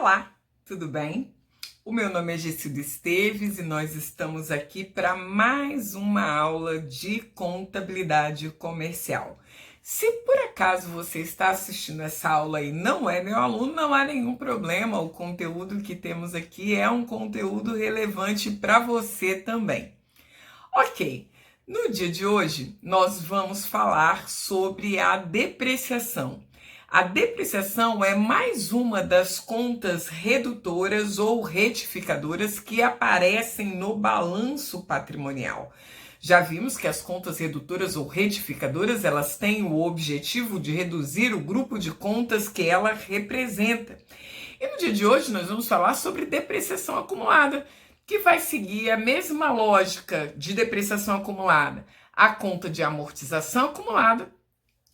Olá, tudo bem? O meu nome é Gessilda Esteves e nós estamos aqui para mais uma aula de contabilidade comercial. Se por acaso você está assistindo essa aula e não é meu aluno, não há nenhum problema, o conteúdo que temos aqui é um conteúdo relevante para você também. Ok, no dia de hoje nós vamos falar sobre a depreciação. A depreciação é mais uma das contas redutoras ou retificadoras que aparecem no balanço patrimonial. Já vimos que as contas redutoras ou retificadoras, elas têm o objetivo de reduzir o grupo de contas que ela representa. E no dia de hoje nós vamos falar sobre depreciação acumulada, que vai seguir a mesma lógica de depreciação acumulada, a conta de amortização acumulada,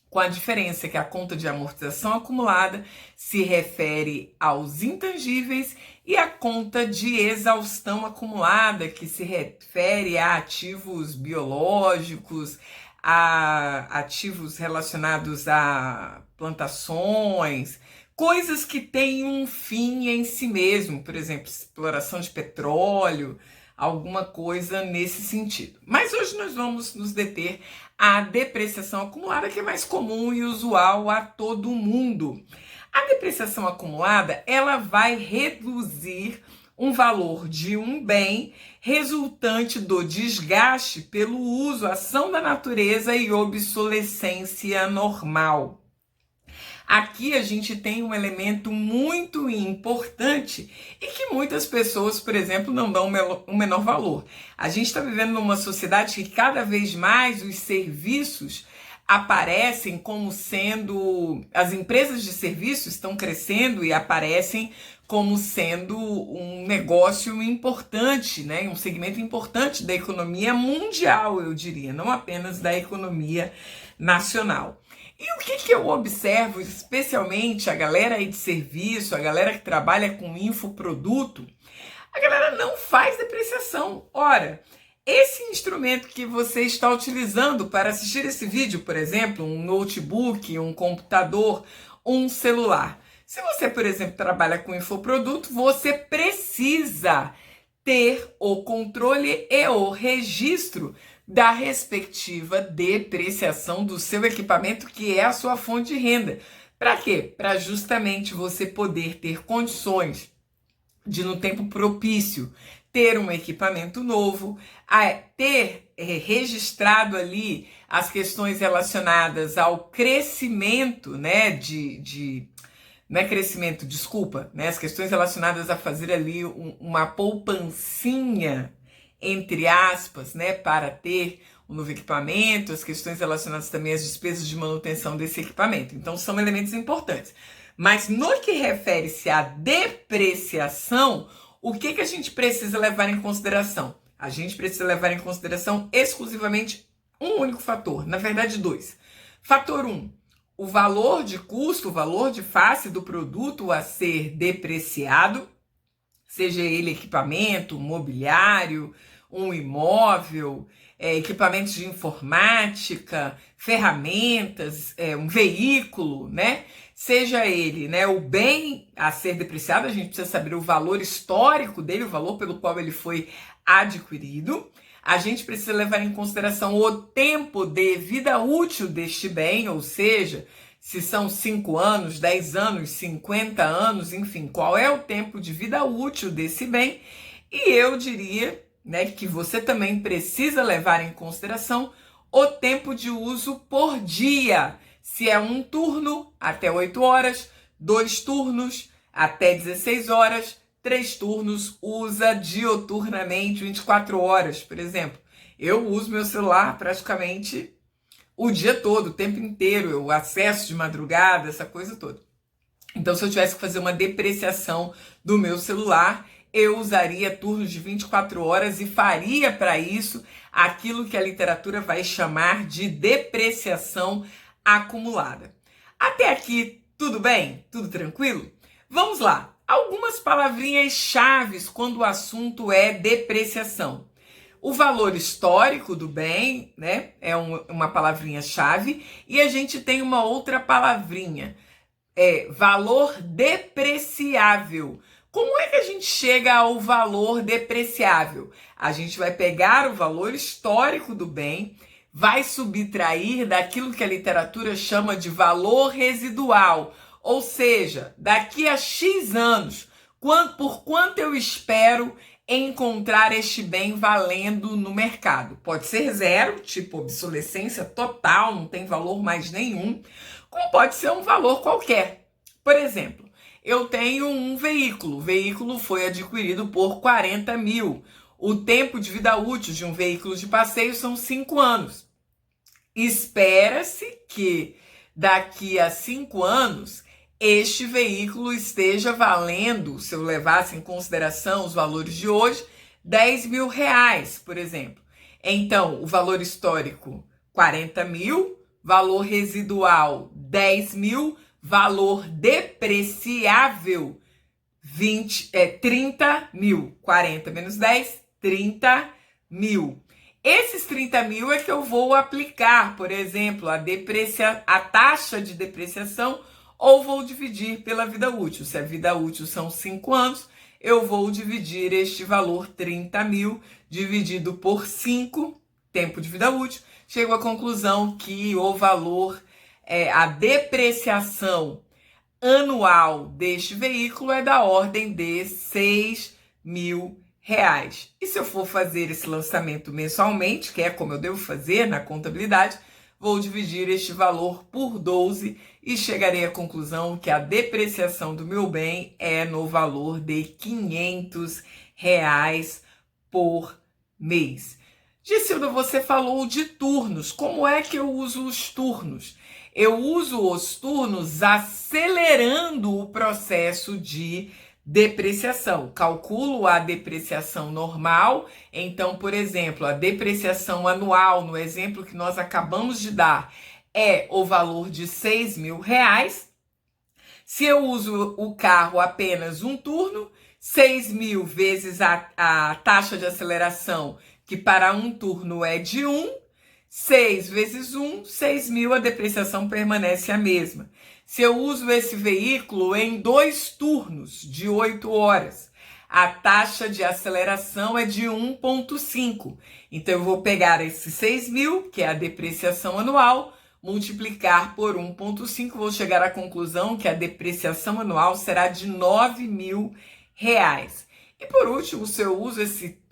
com a diferença que a conta de amortização acumulada se refere aos intangíveis e a conta de exaustão acumulada, que se refere a ativos biológicos, a ativos relacionados a plantações, coisas que têm um fim em si mesmo, por exemplo, exploração de petróleo, alguma coisa nesse sentido. Mas hoje nós vamos nos deter à depreciação acumulada, que é mais comum e usual a todo mundo. A depreciação acumulada, ela vai reduzir um valor de um bem resultante do desgaste pelo uso, ação da natureza e obsolescência normal. Aqui a gente tem um elemento muito importante e que muitas pessoas, por exemplo, não dão o menor valor. A gente está vivendo numa sociedade que cada vez mais os serviços aparecem como sendo... As empresas de serviços estão crescendo e aparecem como sendo um negócio importante, né? Um segmento importante da economia mundial, eu diria, não apenas da economia nacional. E o que eu observo, especialmente a galera aí de serviço, a galera que trabalha com infoproduto, a galera não faz depreciação. Ora, esse instrumento que você está utilizando para assistir esse vídeo, por exemplo, um notebook, um computador, um celular. Se você, por exemplo, trabalha com infoproduto, você precisa ter o controle e o registro da respectiva depreciação do seu equipamento, que é a sua fonte de renda. Para quê? Para justamente você poder ter condições de, no tempo propício, ter um equipamento novo, ter registrado ali as questões relacionadas ao crescimento, né, não é crescimento, desculpa, né, as questões relacionadas a fazer ali uma poupancinha, entre aspas, né, para ter um novo equipamento, as questões relacionadas também às despesas de manutenção desse equipamento. Então, são elementos importantes. Mas no que refere-se à depreciação, o que a gente precisa levar em consideração? A gente precisa levar em consideração exclusivamente um único fator, na verdade dois. Fator 1, o valor de custo, o valor de face do produto a ser depreciado, seja ele equipamento, mobiliário, um imóvel, equipamentos de informática, ferramentas, um veículo, né? Seja ele, né, o bem a ser depreciado, a gente precisa saber o valor histórico dele, o valor pelo qual ele foi adquirido. A gente precisa levar em consideração o tempo de vida útil deste bem, ou seja, se são 5 anos, 10 anos, 50 anos, enfim, qual é o tempo de vida útil desse bem. E eu diria, né, que você também precisa levar em consideração o tempo de uso por dia. Se é um turno, até 8 horas, 2 turnos, até 16 horas, 3 turnos, usa dioturnamente 24 horas, por exemplo. Eu uso meu celular praticamente o dia todo, o tempo inteiro, eu acesso de madrugada, essa coisa toda. Então, se eu tivesse que fazer uma depreciação do meu celular, eu usaria turnos de 24 horas e faria para isso aquilo que a literatura vai chamar de depreciação acumulada. Até aqui, tudo bem? Tudo tranquilo? Vamos lá. Algumas palavrinhas chaves quando o assunto é depreciação. O valor histórico do bem, né, é uma palavrinha-chave, e a gente tem uma outra palavrinha. valor depreciável. Como é que a gente chega ao valor depreciável? A gente vai pegar o valor histórico do bem, vai subtrair daquilo que a literatura chama de valor residual, ou seja, daqui a X anos, por quanto eu espero encontrar este bem valendo no mercado. Pode ser zero, tipo obsolescência total, não tem valor mais nenhum, como pode ser um valor qualquer. Por exemplo, eu tenho um veículo. O veículo foi adquirido por 40 mil. O tempo de vida útil de um veículo de passeio são 5 anos. Espera-se que daqui a 5 anos este veículo esteja valendo, se eu levasse em consideração os valores de hoje, 10 mil reais, por exemplo. Então, o valor histórico, 40 mil, valor residual, 10 mil, valor depreciável, 30 mil. 40 menos 10, 30 mil. Esses 30 mil é que eu vou aplicar, por exemplo, a taxa de depreciação, ou vou dividir pela vida útil. Se a vida útil são 5 anos, eu vou dividir este valor 30 mil dividido por 5, tempo de vida útil. Chego à conclusão que o valor, a depreciação anual deste veículo é da ordem de 6 mil reais. E se eu for fazer esse lançamento mensalmente, que é como eu devo fazer na contabilidade, vou dividir este valor por 12 e chegarei à conclusão que a depreciação do meu bem é no valor de 500 reais por mês. Gicilda, você falou de turnos. Como é que eu uso os turnos? Eu uso os turnos acelerando o processo de depreciação. Calculo a depreciação normal. Então, por exemplo, a depreciação anual, no exemplo que nós acabamos de dar, é o valor de 6 mil reais. Se eu uso o carro apenas um turno, 6 mil vezes a taxa de aceleração, que para um turno é de 1, 6 vezes 1, 6 mil, a depreciação permanece a mesma. Se eu uso esse veículo em 2 turnos de 8 horas, a taxa de aceleração é de 1,5. Então, eu vou pegar esses 6 mil, que é a depreciação anual, multiplicar por 1,5, vou chegar à conclusão que a depreciação anual será de 9 mil reais. E por último, se eu uso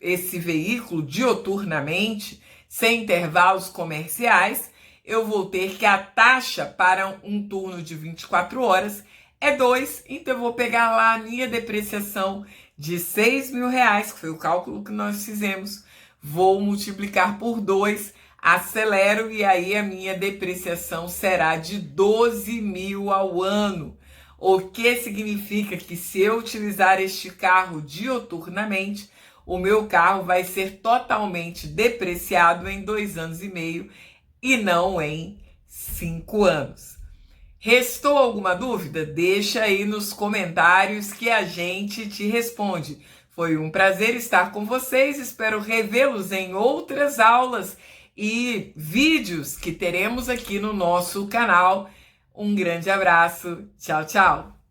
esse veículo dioturnamente, sem intervalos comerciais, eu vou ter que a taxa para um turno de 24 horas é 2, então eu vou pegar lá a minha depreciação de 6 mil reais, que foi o cálculo que nós fizemos, vou multiplicar por 2, acelero e aí a minha depreciação será de 12 mil ao ano. O que significa que se eu utilizar este carro dioturnamente, o meu carro vai ser totalmente depreciado em 2 anos e meio e não em 5 anos. Restou alguma dúvida? Deixa aí nos comentários que a gente te responde. Foi um prazer estar com vocês, espero revê-los em outras aulas e vídeos que teremos aqui no nosso canal. Um grande abraço, tchau, tchau!